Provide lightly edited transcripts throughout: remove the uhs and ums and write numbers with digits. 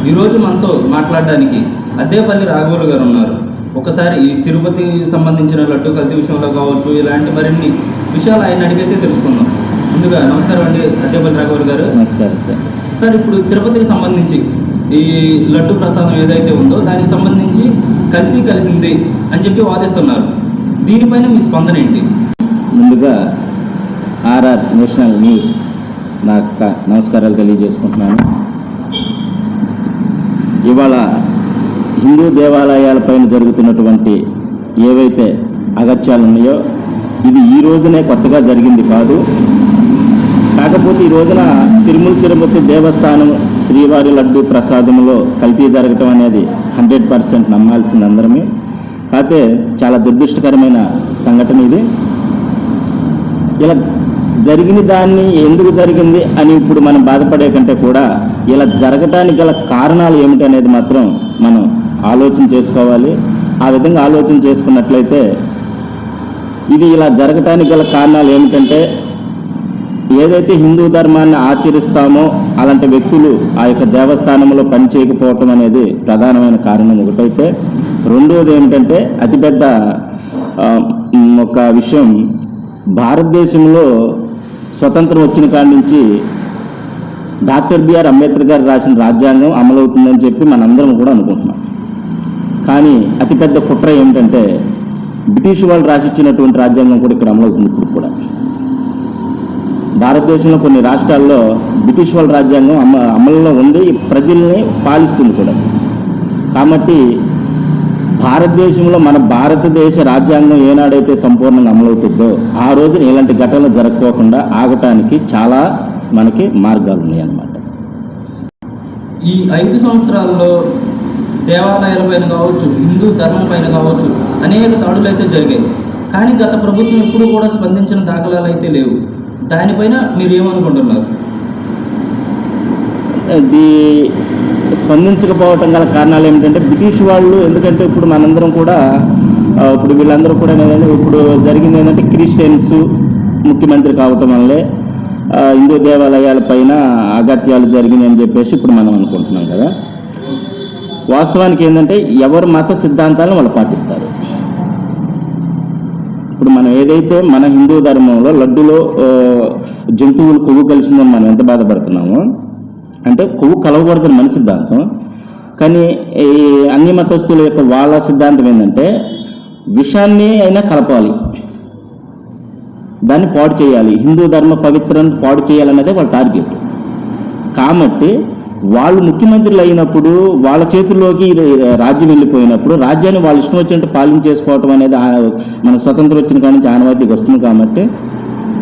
ఈరోజు మనతో మాట్లాడడానికి అద్దేపల్లి రాఘవులు గారు ఉన్నారు. ఒకసారి ఈ తిరుపతి సంబంధించిన లడ్డు కల్తీ విషయంలో కావచ్చు, ఇలాంటి మరిన్ని విషయాలు ఆయన అడిగైతే తెలుసుకుందాం. ముందుగా నమస్కారం అండి అద్దేపల్లి రాఘవులు గారు. నమస్కారం సార్. సార్, ఇప్పుడు తిరుపతికి సంబంధించి ఈ లడ్డు ప్రసాదం ఏదైతే ఉందో దానికి సంబంధించి కల్తీ కలిసింది అని చెప్పి వాదిస్తున్నారు. దీనిపైన మీ స్పందన ఏంటి? ముందుగా ఆర్ఆర్ నేషనల్ న్యూస్ నాకు నమస్కారాలు తెలియజేసుకుంటున్నాను. ఇవాళ హిందూ దేవాలయాలపైన జరుగుతున్నటువంటి ఏవైతే అగత్యాలు ఉన్నాయో ఇది ఈ రోజునే కొత్తగా జరిగింది కాదు. కాకపోతే ఈ రోజున తిరుపతి దేవస్థానం శ్రీవారి లడ్డు ప్రసాదంలో కల్తీ జరగటం అనేది 100% నమ్మాల్సింది అందరమే. కాకపోతే చాలా దురదృష్టకరమైన సంఘటన ఇది. ఇలా జరిగిన దాన్ని ఎందుకు జరిగింది అని ఇప్పుడు మనం బాధపడే కంటే కూడా ఇలా జరగటానికి గల కారణాలు ఏమిటి అనేది మాత్రం మనం ఆలోచన చేసుకోవాలి. ఆ విధంగా ఆలోచన చేసుకున్నట్లయితే ఇది ఇలా జరగటానికి గల కారణాలు ఏమిటంటే, ఏదైతే హిందూ ధర్మాన్ని ఆచరిస్తామో అలాంటి వ్యక్తులు ఆ యొక్క దేవస్థానంలో పనిచేయకపోవటం అనేది ప్రధానమైన కారణం ఒకటైతే, రెండవది ఏమిటంటే అతిపెద్ద ఒక విషయం, భారతదేశంలో స్వతంత్రం వచ్చిన కాడి నుంచి డాక్టర్ బిఆర్ అంబేద్కర్ గారు రాసిన రాజ్యాంగం అమలవుతుందని చెప్పి మనందరం కూడా అనుకుంటున్నాం. కానీ అతిపెద్ద కుట్ర ఏమిటంటే బ్రిటిష్ వాళ్ళు రాసిచ్చినటువంటి రాజ్యాంగం కూడా ఇక్కడ అమలవుతుంది. ఇప్పుడు కూడా భారతదేశంలో కొన్ని రాష్ట్రాల్లో బ్రిటిష్ వాళ్ళ రాజ్యాంగం అమలులో ఉండి ప్రజల్ని పాలిస్తుంది కూడా. కాబట్టి భారతదేశంలో మన భారతదేశ రాజ్యాంగం ఏనాడైతే సంపూర్ణంగా అమలవుతుందో ఆ రోజున ఇలాంటి ఘటనలు జరగకోకుండా ఆగటానికి చాలా మనకి మార్గాలు ఉన్నాయన్నమాట. ఈ 5 సంవత్సరాల్లో దేవాలయాల పైన కావచ్చు, హిందూ ధర్మం పైన కావచ్చు అనేక దాడులు అయితే జరిగాయి. కానీ గత ప్రభుత్వం ఎప్పుడూ కూడా స్పందించిన దాఖలాలు అయితే లేవు. దానిపైన మీరు ఏమనుకుంటున్నారు? ఇది స్పందించకపోవటం గల కారణాలు ఏమిటంటే బ్రిటిష్ వాళ్ళు, ఎందుకంటే ఇప్పుడు మనందరం కూడా ఇప్పుడు వీళ్ళందరూ కూడా ఏంటంటే ఇప్పుడు జరిగింది ఏంటంటే క్రిస్టియన్స్ ముఖ్యమంత్రి కావటం వల్లే హిందూ దేవాలయాల పైన అగత్యాలు జరిగినాయి అని చెప్పేసి ఇప్పుడు మనం అనుకుంటున్నాం కదా. వాస్తవానికి ఏంటంటే ఎవరు మత సిద్ధాంతాలను వాళ్ళు పాటిస్తారు. ఇప్పుడు మనం ఏదైతే మన హిందూ ధర్మంలో లడ్డులో జంతువులు కొవ్వు కలిసిందని మనం ఎంత బాధపడుతున్నామో, అంటే కొవ్వు కలవకూడదని మన సిద్ధాంతం. కానీ ఈ అన్ని మతస్థుల యొక్క వాళ్ళ సిద్ధాంతం ఏంటంటే విషాన్ని అయినా కలపాలి, దాన్ని పాడు చేయాలి, హిందూ ధర్మ పవిత్రాన్ని పాడు చేయాలన్నదే వాళ్ళ టార్గెట్. కాబట్టి వాళ్ళు ముఖ్యమంత్రులు అయినప్పుడు వాళ్ళ చేతుల్లోకి రాజ్యం వెళ్ళిపోయినప్పుడు రాజ్యాన్ని వాళ్ళు ఇష్టం వచ్చినట్టు పాలించేసుకోవటం అనేది మనకు స్వతంత్రం వచ్చిన కాడి నుంచి ఆనవాయితీకి వస్తుంది. కాబట్టి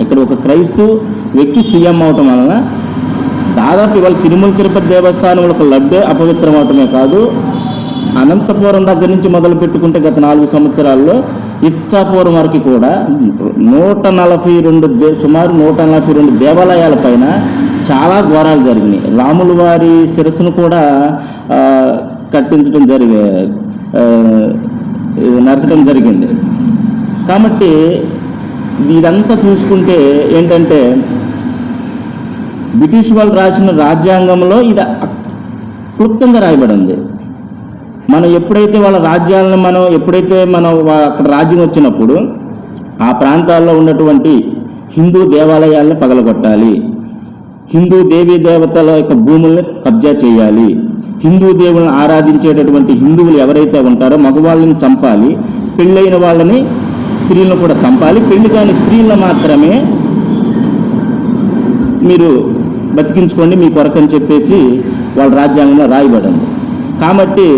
ఇక్కడ ఒక క్రైస్తవ వ్యక్తి సీఎం అవటం వలన దాదాపు ఇవాళ తిరుపతి దేవస్థానంలో ఒక లడ్డే అపవిత్రం అవటమే కాదు, అనంతపురం దగ్గర నుంచి మొదలు పెట్టుకుంటే గత 4 సంవత్సరాల్లో ఇచ్చాపురం వరకు కూడా సుమారు 142 దేవాలయాల పైన చాలా ఘోరాలు జరిగినాయి. రాముల వారి శిరస్సును కూడా కట్టించడం నరకడం జరిగింది. కాబట్టి ఇదంతా చూసుకుంటే ఏంటంటే బ్రిటిష్ వాళ్ళు రాసిన రాజ్యాంగంలో ఇది క్లుప్తంగా రాయబడింది. మనం ఎప్పుడైతే వాళ్ళ రాజ్యాలను మనం అక్కడ రాజ్యం వచ్చినప్పుడు ఆ ప్రాంతాల్లో ఉన్నటువంటి హిందూ దేవాలయాలను పగలగొట్టాలి, హిందూ దేవీ దేవతల యొక్క భూముల్ని కబ్జా చేయాలి, హిందూ దేవులను ఆరాధించేటటువంటి హిందువులు ఎవరైతే ఉంటారో మగవాళ్ళని చంపాలి, పెళ్ళైన వాళ్ళని స్త్రీలను కూడా చంపాలి, పెళ్లి కాని స్త్రీలను మాత్రమే మీరు బతికించుకోండి మీ కొరకని చెప్పేసి వాళ్ళ రాజ్యాంగంలో రాయబడింది. కాబట్టి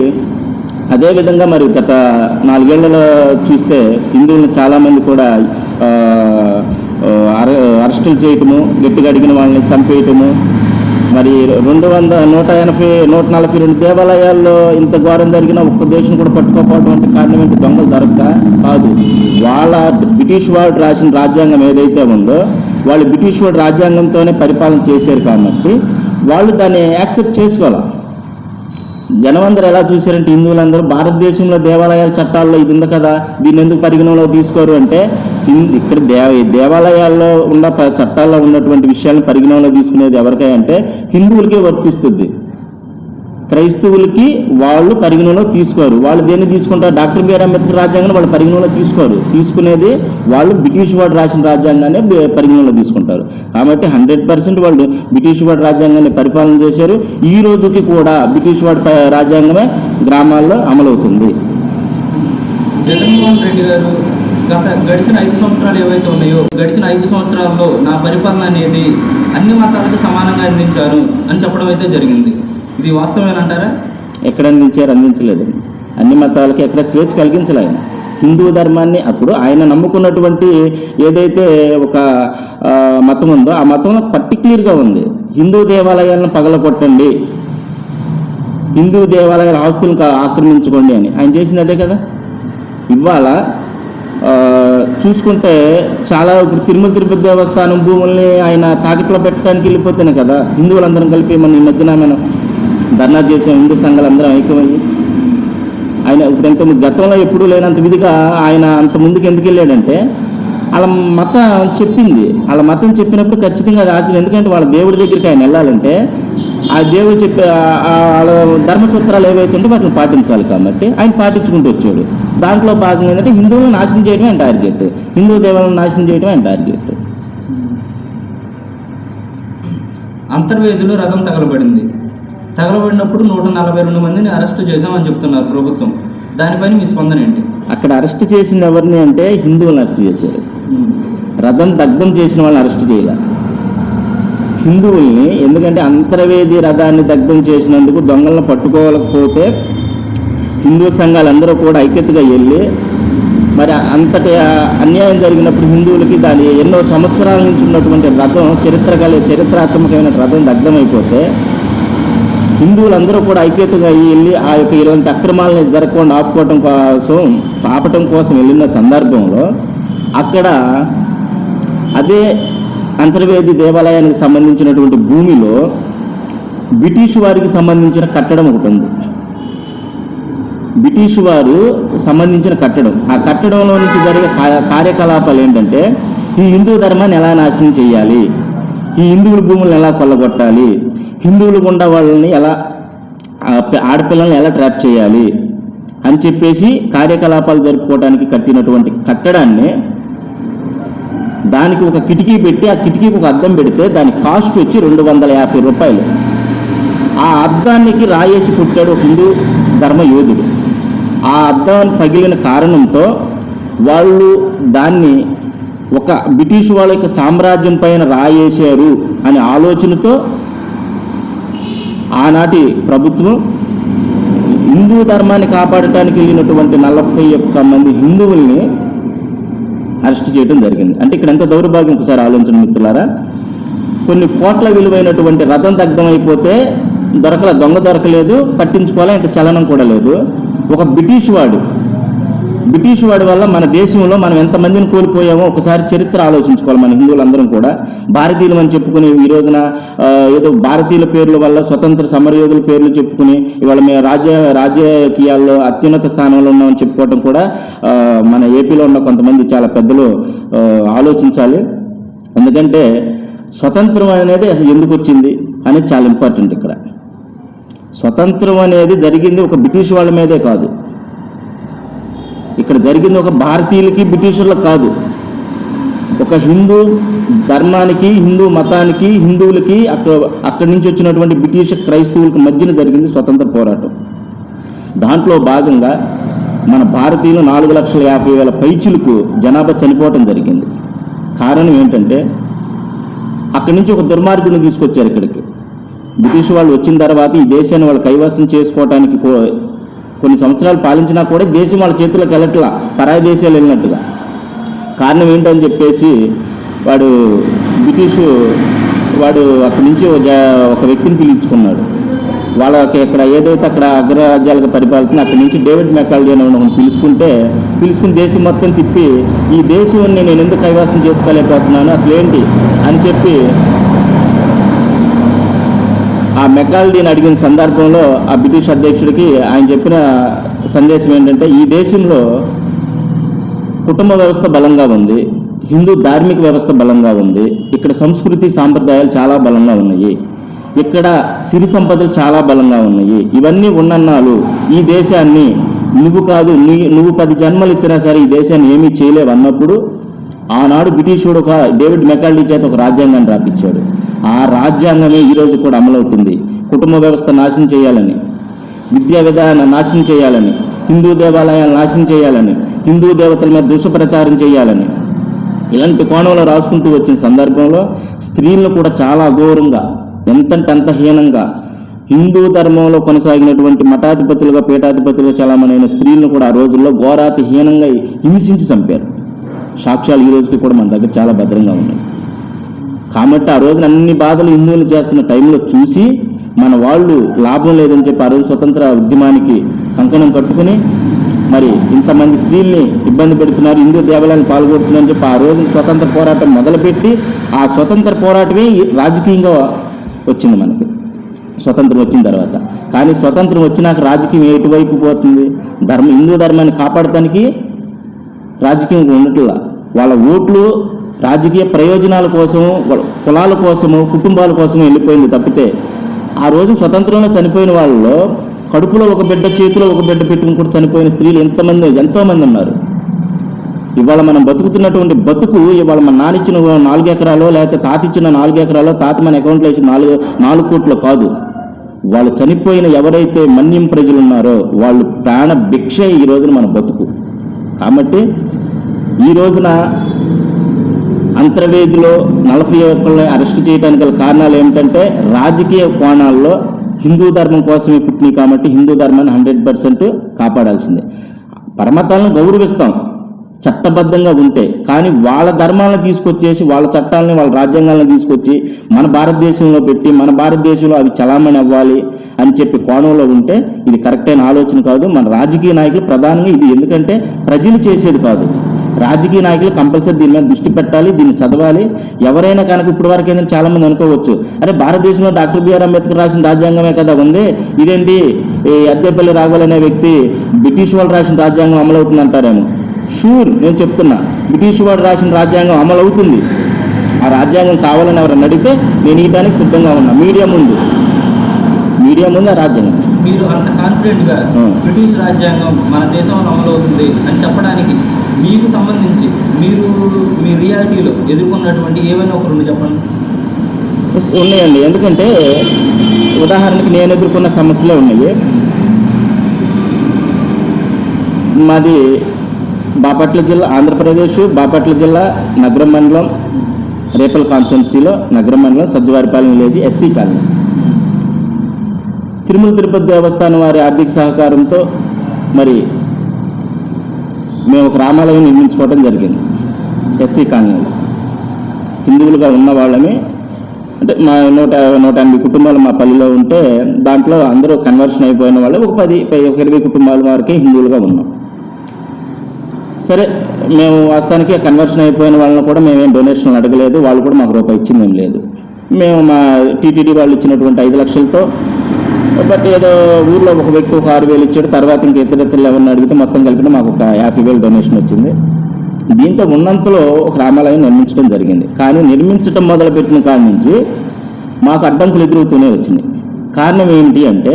అదేవిధంగా మరి గత 4 ఏళ్లలో చూస్తే హిందువులను చాలామంది కూడా అరెస్టులు చేయటము, గట్టిగా అడిగిన వాళ్ళని చంపేయటము, మరి 142 దేవాలయాల్లో ఇంత ఘోరం జరిగిన ఒక్క దేశం కూడా పట్టుకోకపోవడం అంటే కారణం ఏంటి? దొంగలు దొరక్క కాదు. వాళ్ళ బ్రిటిష్ వాళ్ళు రాసిన రాజ్యాంగం ఏదైతే ఉందో వాళ్ళు బ్రిటిష్ వాడు రాజ్యాంగంతోనే పరిపాలన చేశారు. కాబట్టి వాళ్ళు దాన్ని యాక్సెప్ట్ చేసుకోవాలి. జనమందరూ ఎలా చూశారంటే హిందువులందరూ భారతదేశంలో దేవాలయాల చట్టాల్లో ఇది ఉంది కదా, దీన్ని ఎందుకు పరిగణనలో తీసుకోరు అంటే ఇక్కడ దేవాలయాల్లో ఉన్న చట్టాల్లో ఉన్నటువంటి విషయాలను పరిగణనలో తీసుకునేది ఎవరికై అంటే హిందువులకే వర్తిస్తుంది. క్రైస్తవులకి వాళ్ళు పరిగణలో తీసుకోరు. వాళ్ళు దేన్ని తీసుకుంటారు? డాక్టర్ బిఆర్ అంబేద్కర్ రాజ్యాంగాన్ని వాళ్ళు పరిగణలో తీసుకోరు. తీసుకునేది వాళ్ళు బ్రిటిష్ వాడు రాసిన రాజ్యాంగాన్ని పరిగణలో తీసుకుంటారు. కాబట్టి 100% వాళ్ళు బ్రిటిష్ వాడి రాజ్యాంగాన్ని పరిపాలన చేశారు. ఈ రోజుకి కూడా బ్రిటిష్ వాడి రాజ్యాంగమే గ్రామాల్లో అమలవుతుంది. జగన్మోహన్ రెడ్డి గారు గడిచిన 5 సంవత్సరాలు ఏవైతే ఉన్నాయో, గడిచిన 5 సంవత్సరాల్లో నా పరిపాలన అనేది అన్ని మతాలకు సమానంగా అందించారు అని చెప్పడం అయితే జరిగింది. ఇది వాస్తవేనంటారా? ఎక్కడ అందించారు? అందించలేదు. అన్ని మతాలకి ఎక్కడ స్వేచ్ఛ కలిగించలే ఆయన. హిందూ ధర్మాన్ని అప్పుడు ఆయన నమ్ముకున్నటువంటి ఏదైతే ఒక మతం ఉందో ఆ మతంలో పర్టిక్యులర్గా ఉంది, హిందూ దేవాలయాలను పగలగొట్టండి, హిందూ దేవాలయాల ఆస్తులను ఆక్రమించుకోండి అని ఆయన చేసింది అదే కదా. ఇవాళ చూసుకుంటే చాలా ఇప్పుడు తిరుపతి దేవస్థానం భూముల్ని ఆయన తాకిట్లో పెట్టడానికి వెళ్ళిపోతున్నాయి కదా. హిందువులందరం కలిపి మన ఈ మధ్యన మనం ధర్నా చేసే హిందూ సంఘాలు అందరం ఐక్యమయ్యి ఆయన ఇప్పుడు గతంలో ఎప్పుడూ లేనంత విధిగా ఆయన అంత ముందుకు ఎందుకు వెళ్ళాడంటే వాళ్ళ మతం చెప్పింది. వాళ్ళ మతం చెప్పినప్పుడు ఖచ్చితంగా రాజ్యం, ఎందుకంటే వాళ్ళ దేవుడి దగ్గరికి ఆయన వెళ్ళాలంటే ఆ దేవుడు చెప్పే వాళ్ళ ధర్మసూత్రాలు ఏవైతే ఉంటే వాటిని పాటించాలి. కాబట్టి ఆయన పాటించుకుంటూ వచ్చాడు. దాంట్లో భాగంగా ఏంటంటే హిందువులను నాశనం చేయడమే ఆయన టార్గెట్, హిందూ దేవాలను నాశనం చేయడమే ఆయన టార్గెట్. అంతర్వేదిలో రథం తగలబడినప్పుడు 142 మందిని అరెస్టు చేశామని చెప్తున్నారు ప్రభుత్వం. దానిపైన మీ స్పందన ఏంటి? అక్కడ అరెస్ట్ చేసింది ఎవరిని అంటే హిందువులను అరెస్ట్ చేశారు. రథం దగ్ధం చేసిన వాళ్ళని అరెస్ట్ చేయాలి, హిందువుల్ని. ఎందుకంటే అంతర్వేది రథాన్ని దగ్ధం చేసినందుకు దొంగలను పట్టుకోలేకపోతే హిందూ సంఘాలందరూ కూడా ఐక్యతగా వెళ్ళి మరి అంతటి అన్యాయం జరిగినప్పుడు హిందువులకి దాని ఎన్నో సంవత్సరాల నుంచి ఉన్నటువంటి రథం చరిత్రాత్మకమైన రథం దగ్ధమైపోతే హిందువులందరూ కూడా ఐక్యతగా వెళ్ళి ఆ యొక్క ఇలాంటి అక్రమాలని జరగకుండా ఆపటం కోసం వెళ్ళిన సందర్భంలో అక్కడ అదే అంతర్వేది దేవాలయానికి సంబంధించినటువంటి భూమిలో బ్రిటిష్ వారికి సంబంధించిన కట్టడం ఒకటి ఉంది. బ్రిటిష్ వారు సంబంధించిన కట్టడం, ఆ కట్టడంలో నుంచి జరిగే కార్యకలాపాలు ఏంటంటే ఈ హిందూ ధర్మాన్ని ఎలా నాశనం చేయాలి, ఈ హిందువుల భూములను ఎలా కొల్లగొట్టాలి, హిందువులు గుండా వాళ్ళని ఎలా ఆడపిల్లల్ని ఎలా ట్రాప్ చేయాలి అని చెప్పేసి కార్యకలాపాలు జరుపుకోవడానికి కట్టినటువంటి కట్టడాన్ని దానికి ఒక కిటికీ పెట్టి ఆ కిటికీకి ఒక అద్దం పెడితే దాని కాస్ట్ వచ్చి 250 రూపాయలు. ఆ అద్దానికి రాయేసి పుట్టాడు ఒక హిందూ ధర్మ యోధుడు. ఆ అద్దం పగిలిన కారణంతో వాళ్ళు దాన్ని ఒక బ్రిటిష్ వాళ్ళ యొక్క సామ్రాజ్యం పైన రాయేశారు అనే ఆలోచనతో ఆనాటి ప్రభుత్వం హిందూ ధర్మాన్ని కాపాడటానికి వెళ్ళినటువంటి 41 మంది హిందువుల్ని అరెస్ట్ చేయడం జరిగింది. అంటే ఇక్కడ ఎంత దౌర్భాగ్యం ఒకసారి ఆలోచన మిత్రులారా. కొన్ని కోట్ల విలువైనటువంటి రథం దగ్ధం అయిపోతే దొంగ దొరకలేదు, పట్టించుకోవాలా, ఇంత చలనం కూడా లేదు. ఒక బ్రిటిష్ వాడి వల్ల మన దేశంలో మనం ఎంతమందిని కోల్పోయామో ఒకసారి చరిత్ర ఆలోచించుకోవాలి. మన హిందువులందరం కూడా భారతీయులు అని చెప్పుకుని ఈ రోజున ఏదో భారతీయుల పేర్ల వల్ల స్వతంత్ర సమరయోధుల పేర్లు చెప్పుకుని ఇవాళ మేము రాజకీయాల్లో అత్యున్నత స్థానంలో ఉన్నామని చెప్పుకోవడం కూడా మన ఏపీలో ఉన్న కొంతమంది చాలా పెద్దలు ఆలోచించాలి. ఎందుకంటే స్వతంత్రం అనేది ఎందుకు వచ్చింది అనేది చాలా ఇంపార్టెంట్. ఇక్కడ స్వతంత్రం అనేది జరిగింది ఒక బ్రిటిష్ వాళ్ళ మీదే కాదు, ఇక్కడ జరిగింది ఒక భారతీయులకి బ్రిటిషర్లకు కాదు, ఒక హిందూ ధర్మానికి, హిందూ మతానికి, హిందువులకి అక్కడి నుంచి వచ్చినటువంటి బ్రిటిష్ క్రైస్తవులకు మధ్యన జరిగింది స్వతంత్ర పోరాటం. దాంట్లో భాగంగా మన భారతీయులు 4,50,000 పైచిలకు జనాభా చనిపోవటం జరిగింది. కారణం ఏంటంటే అక్కడి నుంచి ఒక దుర్మార్గుని తీసుకొచ్చారు ఇక్కడికి. బ్రిటిష్ వాళ్ళు వచ్చిన తర్వాత ఈ దేశాన్ని వాళ్ళు కైవసం చేసుకోవడానికి కొన్ని సంవత్సరాలు పాలించినా కూడా దేశం వాళ్ళ చేతుల్లోకి వెళ్ళట్లా, పరాయి దేశాలు వెళ్ళినట్టుగా. కారణం ఏంటని చెప్పేసి బ్రిటిష్ వాడు అక్కడి నుంచి ఒక వ్యక్తిని పిలుచుకున్నాడు. వాళ్ళకి ఇక్కడ ఏదైతే అక్కడ అగ్రరాజ్యాలకు పరిపాలిస్తున్నా అక్కడి నుంచి డేవిడ్ మెకాల్డీ అని పిలుచుకుని దేశం మొత్తం తిప్పి ఈ దేశాన్ని నేను ఎందుకు కైవసం చేసుకోలేకపోతున్నాను అసలు ఏంటి అని చెప్పి ఆ మెకాల్డీని అడిగిన సందర్భంలో ఆ బ్రిటిష్ అధ్యక్షుడికి ఆయన చెప్పిన సందేశం ఏంటంటే ఈ దేశంలో కుటుంబ వ్యవస్థ బలంగా ఉంది, హిందూ ధార్మిక వ్యవస్థ బలంగా ఉంది, ఇక్కడ సంస్కృతి సాంప్రదాయాలు చాలా బలంగా ఉన్నాయి. ఇక్కడ సిరి సంపదలు చాలా బలంగా ఉన్నాయి. ఇవన్నీ ఉన్నన్నాళ్ళు ఈ దేశాన్ని నువ్వు 10 జన్మలు ఎత్తినా సరే ఈ దేశాన్ని ఏమీ చేయలేవు అన్నప్పుడు ఆనాడు బ్రిటిషుడు ఒక డేవిడ్ మెకాల్డీ చేత ఒక రాజ్యాంగాన్ని రాపించాడు. ఆ రాజ్యాంగమే ఈరోజు కూడా అమలవుతుంది. కుటుంబ వ్యవస్థ నాశనం చేయాలని, విద్యా విధానాన్ని నాశనం చేయాలని, హిందూ దేవాలయాలను నాశనం చేయాలని, హిందూ దేవతల మీద దుష్ప్రచారం చేయాలని ఇలాంటి కోణంలో రాసుకుంటూ వచ్చిన సందర్భంలో స్త్రీలను కూడా చాలా అఘోరంగా, ఎంతంటే అంత హీనంగా హిందూ ధర్మంలో కొనసాగినటువంటి మఠాధిపతులుగా పీఠాధిపతులుగా చాలామంది స్త్రీలను కూడా ఆ రోజుల్లో ఘోరాతి హీనంగా హింసించి చంపారు. సాక్ష్యాలు ఈ రోజుకి కూడా మన దగ్గర చాలా భద్రంగా ఉన్నాయి. కాబట్టి ఆ రోజున అన్ని బాధలు హిందువులు చేస్తున్న టైంలో చూసి మన వాళ్ళు లాభం లేదని చెప్పి ఆ రోజు స్వతంత్ర ఉద్యమానికి కంకణం కట్టుకుని మరి ఇంతమంది స్త్రీల్ని ఇబ్బంది పెడుతున్నారు, హిందూ దేవాలయాన్ని పాల్గొడుతున్నారని చెప్పి ఆ రోజు స్వతంత్ర పోరాటం మొదలుపెట్టి ఆ స్వతంత్ర పోరాటమే రాజకీయంగా వచ్చింది మనకి స్వతంత్రం వచ్చిన తర్వాత. కానీ స్వతంత్రం వచ్చినాక రాజకీయం ఎటువైపు పోతుంది? హిందూ ధర్మాన్ని కాపాడటానికి రాజకీయంగా ఉండట్లా. వాళ్ళ ఓట్లు రాజకీయ ప్రయోజనాల కోసము, కులాల కోసము, కుటుంబాల కోసము వెళ్ళిపోయింది తప్పితే ఆ రోజు స్వతంత్రంలో చనిపోయిన వాళ్ళలో కడుపులో ఒక బిడ్డ, చేతిలో ఒక బిడ్డ పెట్టుకుని కూడా చనిపోయిన స్త్రీలు ఎంతోమంది ఉన్నారు. ఇవాళ మనం బతుకుతున్నటువంటి బతుకు ఇవాళ మన నానిచ్చిన 4 ఎకరాలో లేకపోతే తాత ఇచ్చిన 4 ఎకరాలో తాత మన అకౌంట్లో వేసిన 4 కోట్లు కాదు. వాళ్ళు చనిపోయిన ఎవరైతే మన్యం ప్రజలు ఉన్నారో వాళ్ళు ప్రాణ భిక్షే ఈ రోజున మన బతుకు. కాబట్టి ఈ రోజున అంతర్వేదిలో 41 అరెస్ట్ చేయడానికి గల కారణాలు ఏమిటంటే రాజకీయ కోణాల్లో హిందూ ధర్మం కోసమే పుట్టినాయి కాబట్టి హిందూ ధర్మాన్ని 100% కాపాడాల్సిందే. పరమతాలను గౌరవిస్తాం చట్టబద్ధంగా ఉంటే, కానీ వాళ్ళ ధర్మాలను తీసుకొచ్చేసి వాళ్ళ చట్టాలని వాళ్ళ రాజ్యాంగాలను తీసుకొచ్చి మన భారతదేశంలో పెట్టి మన భారతదేశంలో అవి చలామణి అవ్వాలి అని చెప్పి కోణంలో ఉంటే ఇది కరెక్ట్ అయిన ఆలోచన కాదు. మన రాజకీయ నాయకులు ప్రధానంగా ఇది ఎందుకంటే ప్రజలు చేసేది కాదు, రాజకీయ నాయకులు కంపల్సరీ దీని మీద దృష్టి పెట్టాలి, దీన్ని చదవాలి. ఎవరైనా కనుక ఇప్పుడు వరకు ఏంటంటే చాలా మంది అనుకోవచ్చు, అరే భారతదేశంలో డాక్టర్ బిఆర్ అంబేద్కర్ రాసిన రాజ్యాంగమే కదా ఉంది, ఇదేంటి అద్దెపల్లి రాఘవల్ అనే వ్యక్తి బ్రిటిష్ వాళ్ళు రాసిన రాజ్యాంగం అమలవుతుంది అంటారేమో. షూర్, నేను చెప్తున్నా బ్రిటిష్ వాడు రాసిన రాజ్యాంగం అమలవుతుంది. ఆ రాజ్యాంగం కావాలని ఎవరైనా అడిగితే నేను ఇవ్వడానికి సిద్ధంగా ఉన్నా. మీడియా ముందు ఆ రాజ్యాంగం. మీరు అంత కాన్ఫిడెంట్గా బ్రిటిష్ రాజ్యాంగం మన దేశంలో అమలవుతుంది అని చెప్పడానికి మీకు సంబంధించి మీ రియాలిటీలో ఎదుర్కొన్నటువంటి ఏవైనా ఒక 2 చెప్పండి. ఉన్నాయండి, ఎందుకంటే ఉదాహరణకి నేను ఎదుర్కొన్న సమస్యలే ఉన్నాయి. మాది బాపట్ల జిల్లా, ఆంధ్రప్రదేశ్ బాపట్ల జిల్లా నగరం మండలం, రేపల్ కాన్స్టిట్యున్సీలో నగరం మండలం Sajjavaripalem village SC colony. Tirumala Tirupati Devasthanam వారి ఆర్థిక సహకారంతో మరి మేము ఒక రామాలయం నిర్మించుకోవడం జరిగింది. ఎస్సీ కాలనీలో హిందువులుగా ఉన్న వాళ్ళని, అంటే మా 180 కుటుంబాలు మా పల్లిలో ఉంటే దాంట్లో అందరూ కన్వర్షన్ అయిపోయిన వాళ్ళు ఒక 20 కుటుంబాల వరకే హిందువులుగా ఉన్నాం. సరే, మేము వాస్తవానికి కన్వర్షన్ అయిపోయిన వాళ్ళని కూడా మేమేం డొనేషన్లు అడగలేదు, వాళ్ళు కూడా మాకు రూపాయి ఇచ్చిందేం లేదు. మేము మా టీటీడీ వాళ్ళు ఇచ్చినటువంటి 5 లక్షలతో, బట్ ఏదో ఊర్లో ఒక వ్యక్తి ఒక 6,000 ఇచ్చాడు, తర్వాత ఇంకా ఇతరులు ఎవరిని అడిగితే మొత్తం కలిపిన మాకు ఒక 50,000 డొనేషన్ వచ్చింది. దీంతో ఉన్నంతలో ఒక రామాలయం నిర్మించడం జరిగింది. కానీ నిర్మించడం మొదలుపెట్టిన కాడి నుంచి మాకు అడ్డంకులు ఎదురవుతూనే వచ్చినాయి. కారణం ఏమిటి అంటే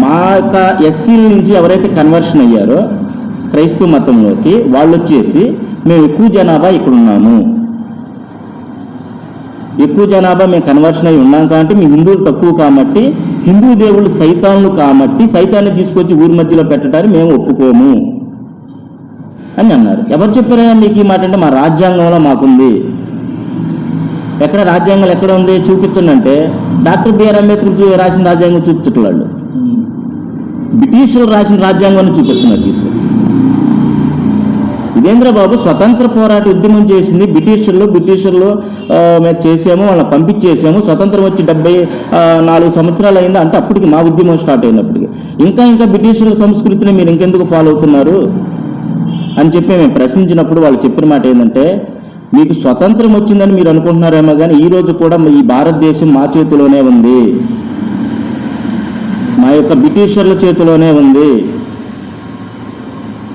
మా యొక్క ఎస్సీల నుంచి ఎవరైతే కన్వర్షన్ అయ్యారో క్రైస్తవ మతంలోకి వాళ్ళు వచ్చేసి మేము ఎక్కువ జనాభా ఇక్కడ ఉన్నాము, ఎక్కువ జనాభా మేము కన్వర్షన్ అయి ఉన్నాం కాబట్టి మీ హిందువులు తక్కువ కాబట్టి హిందూ దేవుళ్ళు సైతాన్లు కాబట్టి సైతాన్ని తీసుకొచ్చి ఊరి మధ్యలో పెట్టడానికి మేము ఒప్పుకోము అని అన్నారు. ఎవరు చెప్పారా మీకు ఈ మాట అంటే మా రాజ్యాంగంలో మాకుంది. ఎక్కడ రాజ్యాంగం ఎక్కడ ఉంది చూపించండి అంటే డాక్టర్ బిఆర్ అంబేద్కర్ రాసిన రాజ్యాంగం చూపించట్లేదు, బ్రిటిషులు రాసిన రాజ్యాంగాన్ని చూపిస్తున్నారు తీసుకొచ్చి. ఇదేంద్ర బాబు స్వతంత్ర పోరాట ఉద్యమం చేసింది బ్రిటిషర్లు మేము చేసాము, వాళ్ళని పంపించేసాము, స్వతంత్రం వచ్చి 74 సంవత్సరాలు అయింది అంటే అప్పటికి మా ఉద్యమం స్టార్ట్ అయినప్పటికీ ఇంకా బ్రిటిషర్ల సంస్కృతిని మీరు ఇంకెందుకు ఫాలో అవుతున్నారు అని చెప్పి మేము ప్రశ్నించినప్పుడు వాళ్ళు చెప్పిన మాట ఏంటంటే మీకు స్వతంత్రం వచ్చిందని మీరు అనుకుంటున్నారేమో కానీ ఈ రోజు కూడా ఈ భారతదేశం మా చేతిలోనే ఉంది, మా యొక్క బ్రిటిషర్ల చేతిలోనే ఉంది,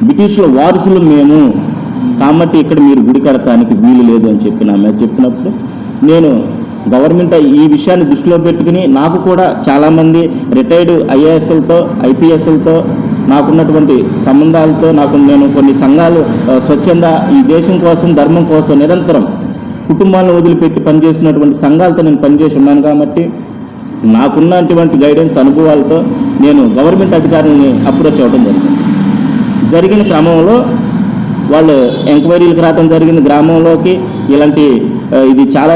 బ్రిటిష్ల వారసులు మేము కాబట్టి ఇక్కడ మీరు గుడి కడతానికి వీలు లేదు అని చెప్పినప్పుడు నేను గవర్నమెంట్ ఈ విషయాన్ని దృష్టిలో పెట్టుకుని నాకు కూడా చాలామంది రిటైర్డ్ ఐఏఎస్లతో ఐపీఎస్లతో నాకున్నటువంటి సంబంధాలతో నేను కొన్ని సంఘాలు స్వచ్ఛంద ఈ దేశం కోసం ధర్మం కోసం నిరంతరం కుటుంబాలను వదిలిపెట్టి పనిచేసినటువంటి సంఘాలతో నేను పనిచేసి ఉన్నాను కాబట్టి నాకున్నటువంటి గైడెన్స్ అనుభవాలతో నేను గవర్నమెంట్ అధికారులని అప్రోచ్ అవ్వడం జరిగిన క్రమంలో వాళ్ళు ఎంక్వైరీలకు రావడం జరిగింది గ్రామంలోకి. ఇలాంటి ఇది చాలా